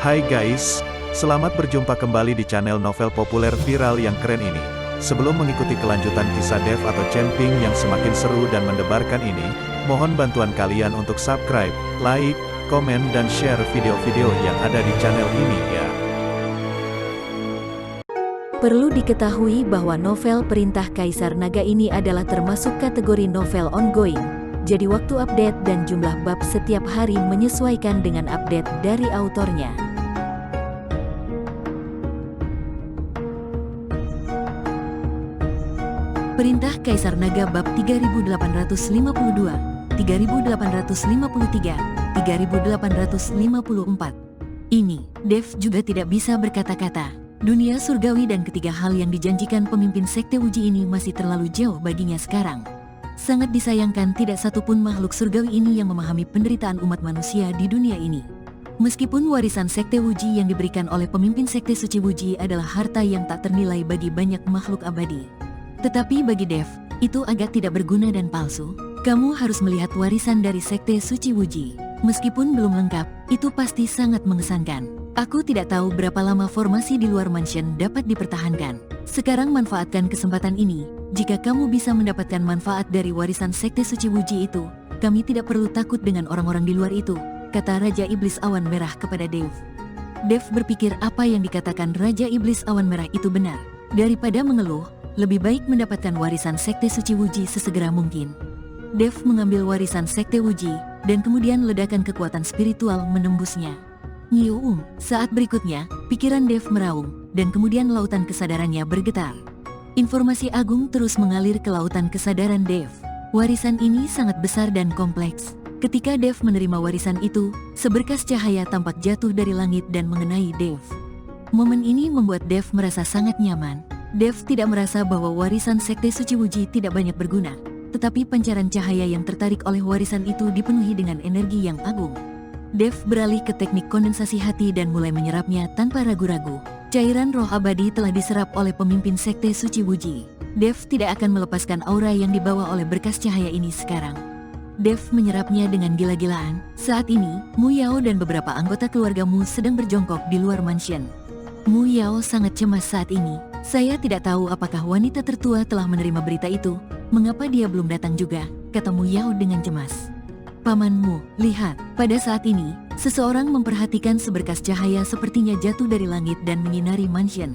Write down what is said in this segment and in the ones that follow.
Hai guys, selamat berjumpa kembali di channel novel populer viral yang keren ini. Sebelum mengikuti kelanjutan kisah Dev atau Camping yang semakin seru dan mendebarkan ini, mohon bantuan kalian untuk subscribe, like, komen dan share video-video yang ada di channel ini ya. Perlu diketahui bahwa novel Perintah Kaisar Naga ini adalah termasuk kategori novel ongoing. Jadi waktu update dan jumlah bab setiap hari menyesuaikan dengan update dari autornya. Perintah Kaisar Naga bab 3852, 3853, 3854. Ini, Dev juga tidak bisa berkata-kata. Dunia surgawi dan ketiga hal yang dijanjikan pemimpin sekte Wuji ini masih terlalu jauh baginya sekarang. Sangat disayangkan tidak satupun makhluk surgawi ini yang memahami penderitaan umat manusia di dunia ini. Meskipun warisan sekte Wuji yang diberikan oleh pemimpin sekte suci Wuji adalah harta yang tak ternilai bagi banyak makhluk abadi. Tetapi bagi Dev, itu agak tidak berguna dan palsu. Kamu harus melihat warisan dari sekte suci Wuji. Meskipun belum lengkap, itu pasti sangat mengesankan. Aku tidak tahu berapa lama formasi di luar mansion dapat dipertahankan. Sekarang manfaatkan kesempatan ini. Jika kamu bisa mendapatkan manfaat dari warisan sekte suci Wuji itu, kami tidak perlu takut dengan orang-orang di luar itu, kata Raja Iblis Awan Merah kepada Dev. Dev berpikir apa yang dikatakan Raja Iblis Awan Merah itu benar. Daripada mengeluh, lebih baik mendapatkan warisan sekte suci Wuji sesegera mungkin. Dev mengambil warisan sekte Wuji, dan kemudian ledakan kekuatan spiritual menembusnya. Nyium, saat berikutnya, pikiran Dev meraung, dan kemudian lautan kesadarannya bergetar. Informasi agung terus mengalir ke lautan kesadaran Dev. Warisan ini sangat besar dan kompleks. Ketika Dev menerima warisan itu, seberkas cahaya tampak jatuh dari langit dan mengenai Dev. Momen ini membuat Dev merasa sangat nyaman. Dev tidak merasa bahwa warisan sekte suci Wuji tidak banyak berguna, tetapi pancaran cahaya yang tertarik oleh warisan itu dipenuhi dengan energi yang agung. Dev beralih ke teknik kondensasi hati dan mulai menyerapnya tanpa ragu-ragu. Cairan roh abadi telah diserap oleh pemimpin sekte suci Wuji. Dev tidak akan melepaskan aura yang dibawa oleh berkas cahaya ini sekarang. Dev menyerapnya dengan gila-gilaan. Saat ini, Mu Yao dan beberapa anggota keluargamu sedang berjongkok di luar mansion. Mu Yao sangat cemas saat ini. Saya tidak tahu apakah wanita tertua telah menerima berita itu. Mengapa dia belum datang juga, kata Mu Yao dengan cemas. Pamanmu, lihat, pada saat ini, seseorang memperhatikan seberkas cahaya sepertinya jatuh dari langit dan menyinari mansion.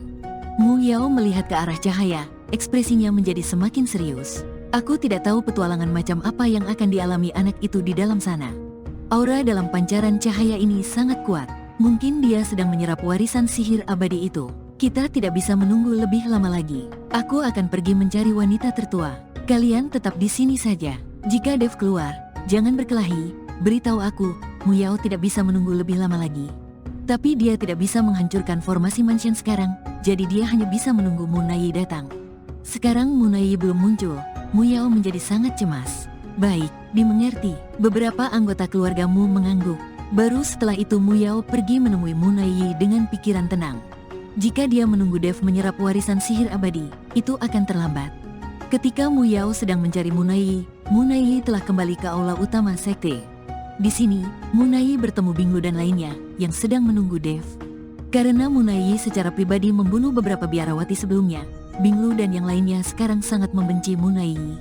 Mu Yao melihat ke arah cahaya, ekspresinya menjadi semakin serius. Aku tidak tahu petualangan macam apa yang akan dialami anak itu di dalam sana. Aura dalam pancaran cahaya ini sangat kuat. Mungkin dia sedang menyerap warisan sihir abadi itu. Kita tidak bisa menunggu lebih lama lagi. Aku akan pergi mencari wanita tertua. Kalian tetap di sini saja. Jika Dev keluar, jangan berkelahi. Beritahu aku, Mu Yao tidak bisa menunggu lebih lama lagi. Tapi dia tidak bisa menghancurkan formasi mansion sekarang, jadi dia hanya bisa menunggu Mu Naiyi datang. Sekarang Mu Naiyi belum muncul. Mu Yao menjadi sangat cemas. Baik, dimengerti. Beberapa anggota keluargamu mengangguk. Baru setelah itu Mu Yao pergi menemui Mu Naiyi dengan pikiran tenang. Jika dia menunggu Dev menyerap warisan sihir abadi, itu akan terlambat. Ketika Mu Yao sedang mencari Mu Naiyi telah kembali ke aula utama sekte. Di sini, Mu Naiyi bertemu Binglu dan lainnya yang sedang menunggu Dev. Karena Mu Naiyi secara pribadi membunuh beberapa biarawati sebelumnya, Binglu dan yang lainnya sekarang sangat membenci Mu Naiyi.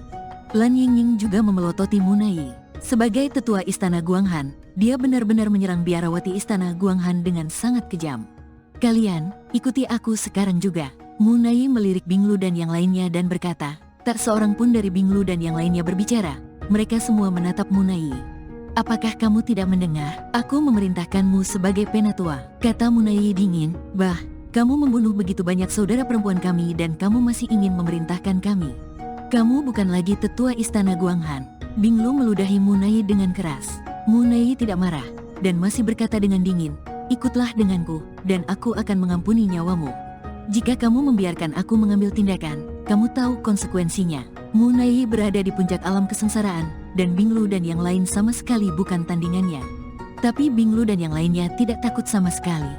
Lan Yingying juga memelototi Mu Naiyi. Sebagai tetua istana Guanghan, dia benar-benar menyerang biarawati istana Guanghan dengan sangat kejam. Kalian, ikuti aku sekarang juga. Mu Naiyi melirik Binglu dan yang lainnya dan berkata, tak seorang pun dari Binglu dan yang lainnya berbicara. Mereka semua menatap Mu Naiyi. Apakah kamu tidak mendengar? Aku memerintahkanmu sebagai penatua, kata Mu Naiyi dingin. Bah, kamu membunuh begitu banyak saudara perempuan kami dan kamu masih ingin memerintahkan kami. Kamu bukan lagi tetua istana Guanghan. Binglu meludahi Mu Naiyi dengan keras. Mu Naiyi tidak marah, dan masih berkata dengan dingin, ikutlah denganku, dan aku akan mengampuni nyawamu. Jika kamu membiarkan aku mengambil tindakan, kamu tahu konsekuensinya. Mu Naiyi berada di puncak alam kesengsaraan, dan Binglu dan yang lain sama sekali bukan tandingannya. Tapi Binglu dan yang lainnya tidak takut sama sekali.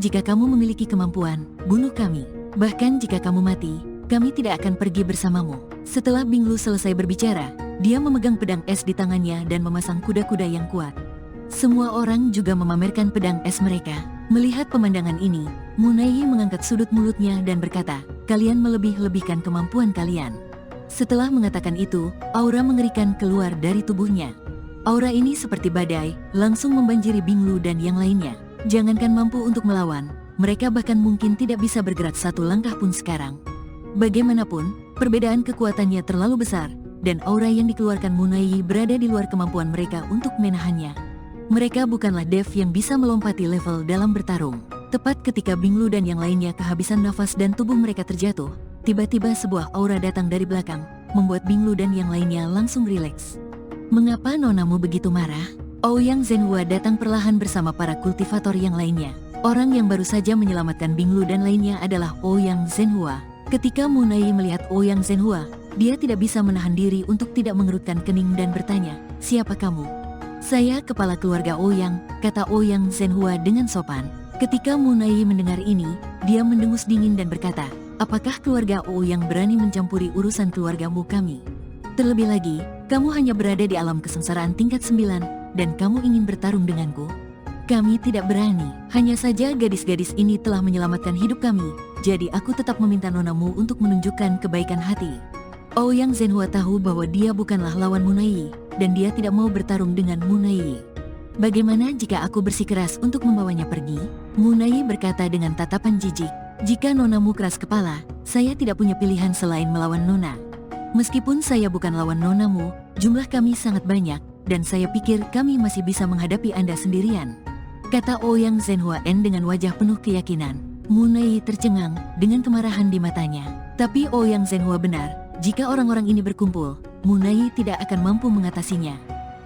Jika kamu memiliki kemampuan, bunuh kami. Bahkan jika kamu mati, kami tidak akan pergi bersamamu. Setelah Binglu selesai berbicara, dia memegang pedang es di tangannya dan memasang kuda-kuda yang kuat. Semua orang juga memamerkan pedang es mereka. Melihat pemandangan ini, Munai mengangkat sudut mulutnya dan berkata, "Kalian melebih-lebihkan kemampuan kalian." Setelah mengatakan itu, aura mengerikan keluar dari tubuhnya. Aura ini seperti badai, langsung membanjiri Binglu dan yang lainnya. Jangankan mampu untuk melawan, mereka bahkan mungkin tidak bisa bergerak satu langkah pun sekarang. Bagaimanapun, perbedaan kekuatannya terlalu besar, dan aura yang dikeluarkan Munai berada di luar kemampuan mereka untuk menahannya. Mereka bukanlah Dev yang bisa melompati level dalam bertarung. Tepat ketika Binglu dan yang lainnya kehabisan nafas dan tubuh mereka terjatuh, tiba-tiba sebuah aura datang dari belakang, membuat Binglu dan yang lainnya langsung rileks. "Mengapa nonamu begitu marah?" Ouyang Zhenhua datang perlahan bersama para kultivator yang lainnya. Orang yang baru saja menyelamatkan Binglu dan lainnya adalah Ouyang Zhenhua. Ketika Munai melihat Ouyang Zhenhua, dia tidak bisa menahan diri untuk tidak mengerutkan kening dan bertanya, "Siapa kamu?" "Saya kepala keluarga Ouyang," kata Ouyang Zhenhua dengan sopan. Ketika Munai mendengar ini, dia mendengus dingin dan berkata, "Apakah keluarga Ouyang berani mencampuri urusan keluargamu kami? Terlebih lagi, kamu hanya berada di alam kesengsaraan tingkat 9, dan kamu ingin bertarung denganku?" "Kami tidak berani, hanya saja gadis-gadis ini telah menyelamatkan hidup kami, jadi aku tetap meminta nonamu untuk menunjukkan kebaikan hati." Ouyang Zhenhua tahu bahwa dia bukanlah lawan Munai, dan dia tidak mau bertarung dengan Munai. "Bagaimana jika aku bersikeras untuk membawanya pergi?" Munai berkata dengan tatapan jijik. "Jika nonamu keras kepala, saya tidak punya pilihan selain melawan nona. Meskipun saya bukan lawan nonamu, jumlah kami sangat banyak, dan saya pikir kami masih bisa menghadapi Anda sendirian," kata Ouyang Zhenhua dengan wajah penuh keyakinan. Munai tercengang dengan kemarahan di matanya. Tapi Ouyang Zhenhua benar, jika orang-orang ini berkumpul, Munai tidak akan mampu mengatasinya.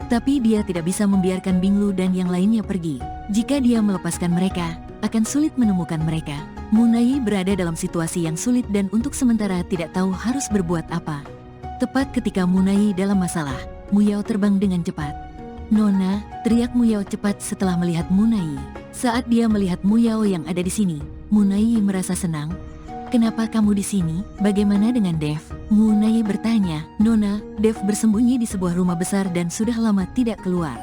Tapi dia tidak bisa membiarkan Binglu dan yang lainnya pergi. Jika dia melepaskan mereka, akan sulit menemukan mereka. Munai berada dalam situasi yang sulit dan untuk sementara tidak tahu harus berbuat apa. Tepat ketika Munai dalam masalah, Muyao terbang dengan cepat. "Nona!" teriak Muyao cepat setelah melihat Munai. Saat dia melihat Muyao yang ada di sini, Munai merasa senang. "Kenapa kamu di sini? Bagaimana dengan Dev?" Munai bertanya. "Nona, Dev bersembunyi di sebuah rumah besar dan sudah lama tidak keluar.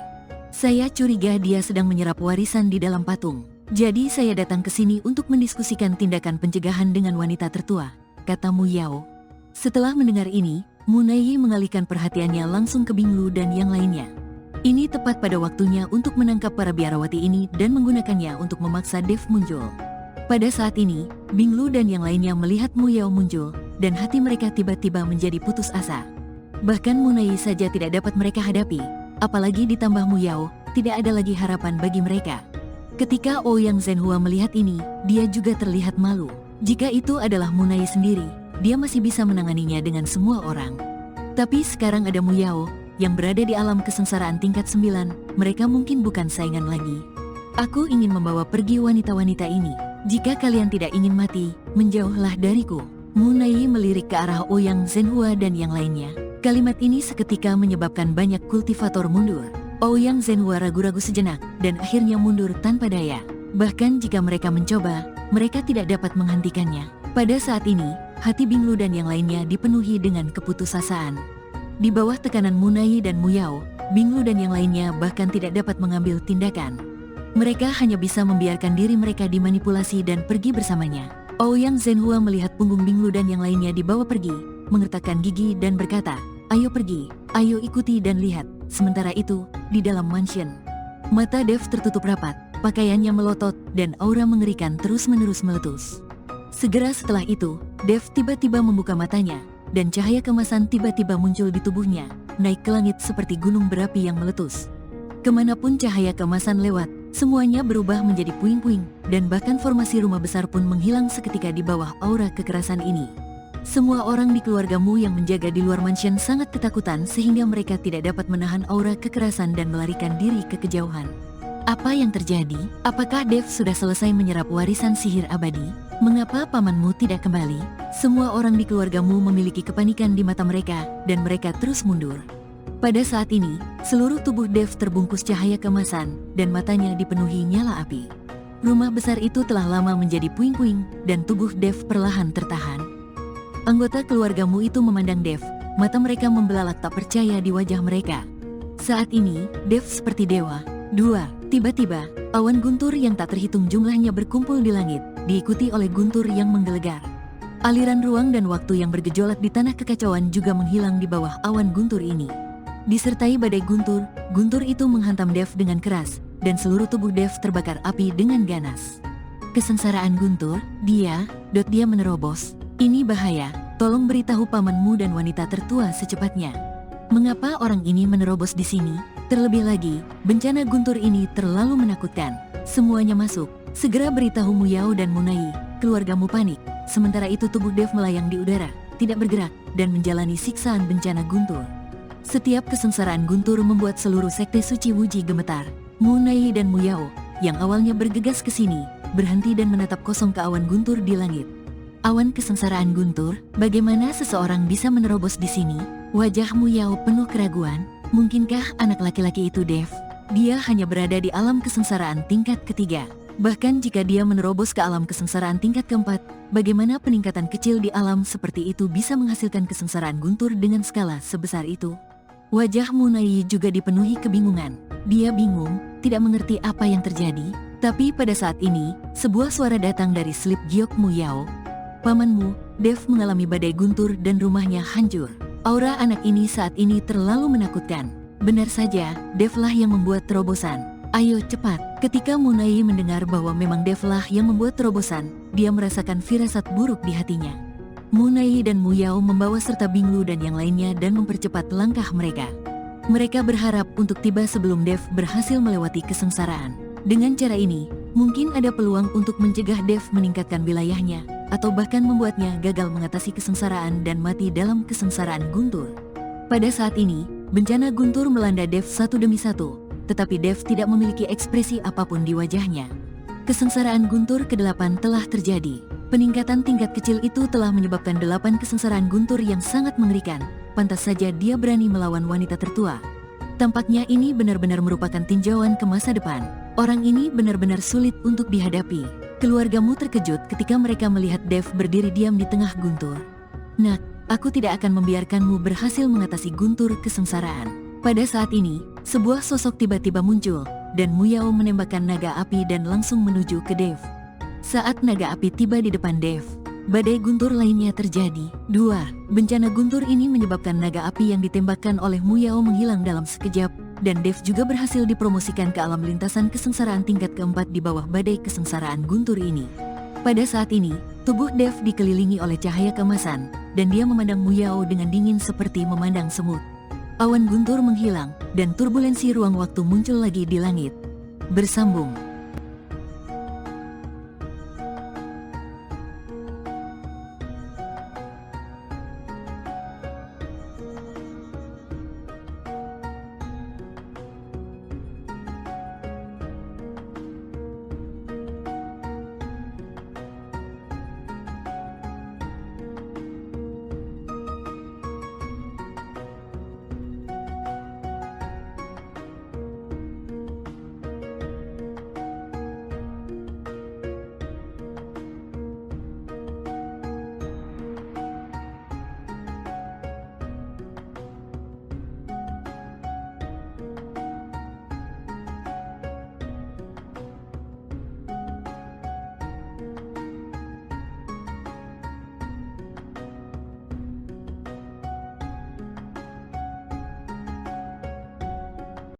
Saya curiga dia sedang menyerap warisan di dalam patung. Jadi saya datang ke sini untuk mendiskusikan tindakan pencegahan dengan wanita tertua," kata Muyao. Setelah mendengar ini, Munai mengalihkan perhatiannya langsung ke Binglu dan yang lainnya. Ini tepat pada waktunya untuk menangkap para biarawati ini dan menggunakannya untuk memaksa Dev muncul. Pada saat ini, Binglu dan yang lainnya melihat Muyao muncul, dan hati mereka tiba-tiba menjadi putus asa. Bahkan Munai saja tidak dapat mereka hadapi, apalagi ditambah Muyao, tidak ada lagi harapan bagi mereka. Ketika Ouyang Zhenhua melihat ini, dia juga terlihat malu. Jika itu adalah Munai sendiri, dia masih bisa menanganinya dengan semua orang. Tapi sekarang ada Muyao, yang berada di alam kesengsaraan tingkat 9, mereka mungkin bukan saingan lagi. "Aku ingin membawa pergi wanita-wanita ini. Jika kalian tidak ingin mati, menjauhlah dariku." Munai melirik ke arah Ouyang Zhenhua dan yang lainnya. Kalimat ini seketika menyebabkan banyak kultivator mundur. Ouyang Zhenhua ragu-ragu sejenak, dan akhirnya mundur tanpa daya. Bahkan jika mereka mencoba, mereka tidak dapat menghentikannya. Pada saat ini, hati Binglu dan yang lainnya dipenuhi dengan keputusasaan. Di bawah tekanan Munai dan Muyao, Binglu dan yang lainnya bahkan tidak dapat mengambil tindakan. Mereka hanya bisa membiarkan diri mereka dimanipulasi dan pergi bersamanya. Ouyang Zhenhua melihat punggung Binglu dan yang lainnya dibawa pergi, mengertakkan gigi dan berkata, "Ayo pergi, ayo ikuti dan lihat." Sementara itu, di dalam mansion, mata Dev tertutup rapat, pakaiannya melotot, dan aura mengerikan terus-menerus meletus. Segera setelah itu, Dev tiba-tiba membuka matanya, dan cahaya kemasan tiba-tiba muncul di tubuhnya, naik ke langit seperti gunung berapi yang meletus. Kemanapun cahaya kemasan lewat, semuanya berubah menjadi puing-puing, dan bahkan formasi rumah besar pun menghilang seketika di bawah aura kekerasan ini. Semua orang di keluargamu yang menjaga di luar mansion sangat ketakutan sehingga mereka tidak dapat menahan aura kekerasan dan melarikan diri ke kejauhan. Apa yang terjadi? Apakah Dev sudah selesai menyerap warisan sihir abadi? Mengapa pamanmu tidak kembali? Semua orang di keluargamu memiliki kepanikan di mata mereka, dan mereka terus mundur. Pada saat ini, seluruh tubuh Dev terbungkus cahaya kemasan, dan matanya dipenuhi nyala api. Rumah besar itu telah lama menjadi puing-puing, dan tubuh Dev perlahan tertahan. Anggota keluargamu itu memandang Dev, mata mereka membelalak tak percaya di wajah mereka. Saat ini, Dev seperti dewa. 2, Tiba-tiba, awan guntur yang tak terhitung jumlahnya berkumpul di langit, diikuti oleh guntur yang menggelegar. Aliran ruang dan waktu yang bergejolak di tanah kekacauan juga menghilang di bawah awan guntur ini. Disertai badai guntur, guntur itu menghantam Dev dengan keras, dan seluruh tubuh Dev terbakar api dengan ganas. Kesengsaraan guntur, dia menerobos. Ini bahaya, tolong beritahu pamanmu dan wanita tertua secepatnya. Mengapa orang ini menerobos di sini? Terlebih lagi, bencana guntur ini terlalu menakutkan. Semuanya masuk, segera beritahu Muyao dan Munai, keluargamu panik. Sementara itu tubuh Dev melayang di udara, tidak bergerak, dan menjalani siksaan bencana guntur. Setiap kesengsaraan guntur membuat seluruh sekte suci Wuji gemetar. Munai dan Muyao, yang awalnya bergegas ke sini, berhenti dan menatap kosong ke awan guntur di langit. Awan kesengsaraan guntur, bagaimana seseorang bisa menerobos di sini? Wajah Muyao penuh keraguan. Mungkinkah anak laki-laki itu Dev? Dia hanya berada di alam kesengsaraan tingkat ketiga. Bahkan jika dia menerobos ke alam kesengsaraan tingkat keempat, bagaimana peningkatan kecil di alam seperti itu bisa menghasilkan kesengsaraan guntur dengan skala sebesar itu? Wajah Munai juga dipenuhi kebingungan. Dia bingung, tidak mengerti apa yang terjadi. Tapi pada saat ini, sebuah suara datang dari Slip Giok Muyao. Pamanmu, Dev mengalami badai guntur dan rumahnya hancur. Aura anak ini saat ini terlalu menakutkan. Benar saja, Devlah yang membuat terobosan. Ayo cepat. Ketika Munai mendengar bahwa memang Devlah yang membuat terobosan, dia merasakan firasat buruk di hatinya. Munai dan Muyao membawa serta Binglu dan yang lainnya dan mempercepat langkah mereka. Mereka berharap untuk tiba sebelum Dev berhasil melewati kesengsaraan. Dengan cara ini, mungkin ada peluang untuk mencegah Dev meningkatkan wilayahnya, atau bahkan membuatnya gagal mengatasi kesengsaraan dan mati dalam kesengsaraan guntur. Pada saat ini, bencana guntur melanda Dev satu demi satu, tetapi Dev tidak memiliki ekspresi apapun di wajahnya. Kesengsaraan guntur ke-8 telah terjadi. Peningkatan tingkat kecil itu telah menyebabkan 8 kesengsaraan guntur yang sangat mengerikan. Pantas saja dia berani melawan wanita tertua. Tampaknya ini benar-benar merupakan tinjauan ke masa depan. Orang ini benar-benar sulit untuk dihadapi. Keluargamu terkejut ketika mereka melihat Dev berdiri diam di tengah guntur. Nak, aku tidak akan membiarkanmu berhasil mengatasi guntur kesengsaraan. Pada saat ini, sebuah sosok tiba-tiba muncul, dan Muyao menembakkan naga api dan langsung menuju ke Dev. Saat naga api tiba di depan Dev, badai guntur lainnya terjadi. 2. Bencana guntur ini menyebabkan naga api yang ditembakkan oleh Muyao menghilang dalam sekejap, dan Dev juga berhasil dipromosikan ke alam lintasan kesengsaraan tingkat keempat di bawah badai kesengsaraan guntur ini. Pada saat ini, tubuh Dev dikelilingi oleh cahaya keemasan, dan dia memandang Muyao dengan dingin seperti memandang semut. Awan guntur menghilang, dan turbulensi ruang waktu muncul lagi di langit. Bersambung.